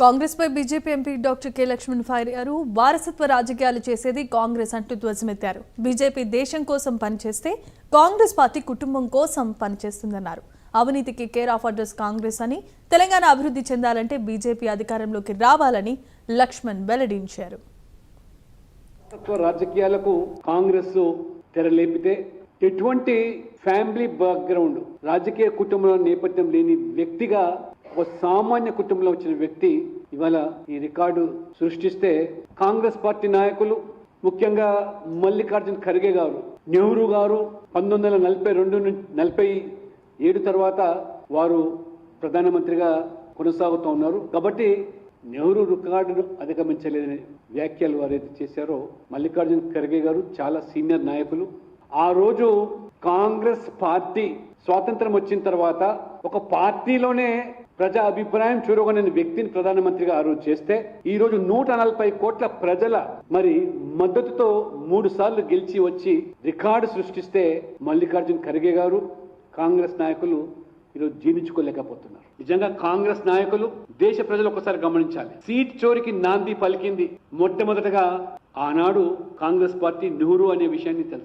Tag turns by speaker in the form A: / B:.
A: కాంగ్రెస్ పై BJP MP doctor K Laxman fire అయ్యారు. వారసత్వ రాజకీయాలు చేసేది కాంగ్రెస్ అంటూ ధ్వజమెత్తారు. బీజేపీ దేశం కోసం పనిచేస్తే కాంగ్రెస్ పార్టీ కుటుంబం కోసం పనిచేస్తుందన్నారు. అవినీతికి కేర్ ఆఫ్ అడ్రస్ కాంగ్రెస్ అని, తెలంగాణ అభివృద్ధి చెందాలంటే బీజేపీ అధికారంలోకి రావాలని లక్ష్మణ్ వెల్లడించారు.
B: రాజకీయాలకు కాంగ్రెస్ తెరలేపితే ఎటువంటి ఫ్యామిలీ బ్యాక్గ్రౌండ్ రాజకీయ కుటుంబంలో నేపథ్యం లేని వ్యక్తిగా ఒక సామాన్య కుటుంబంలో వచ్చిన వ్యక్తి ఇవాళ ఈ రికార్డు సృష్టిస్తే కాంగ్రెస్ పార్టీ నాయకులు ముఖ్యంగా మల్లికార్జున ఖర్గే గారు, నెహ్రూ గారు 1942-47 తర్వాత వారు ప్రధానమంత్రిగా కొనసాగుతూ ఉన్నారు. కాబట్టి నెహ్రూ రికార్డును అధిగమించలేదని వ్యాఖ్యలు వారైతే చేశారో మల్లికార్జున ఖర్గే గారు చాలా సీనియర్ నాయకులు. ఆ రోజు కాంగ్రెస్ పార్టీ స్వాతంత్రం వచ్చిన తర్వాత ఒక పార్టీలోనే ప్రజా అభిప్రాయం చూరగొనని వ్యక్తిని ప్రధానమంత్రిగా ఆ రోజు చేస్తే ఈ రోజు 140 కోట్ల ప్రజల మద్దతుతో 3 సార్లు గెలిచి వచ్చి రికార్డు సృష్టిస్తే మల్లికార్జున ఖర్గే గారు కాంగ్రెస్ నాయకులు ఈరోజు జీర్ణించుకోలేకపోతున్నారు. నిజంగా కాంగ్రెస్ నాయకులు దేశ ప్రజలు ఒకసారి గమనించాలి. సీట్ చోరికి నాంది పలికింది మొట్టమొదటగా ఆనాడు కాంగ్రెస్ పార్టీ నెహ్రూ అనే విషయాన్ని తెలుసు.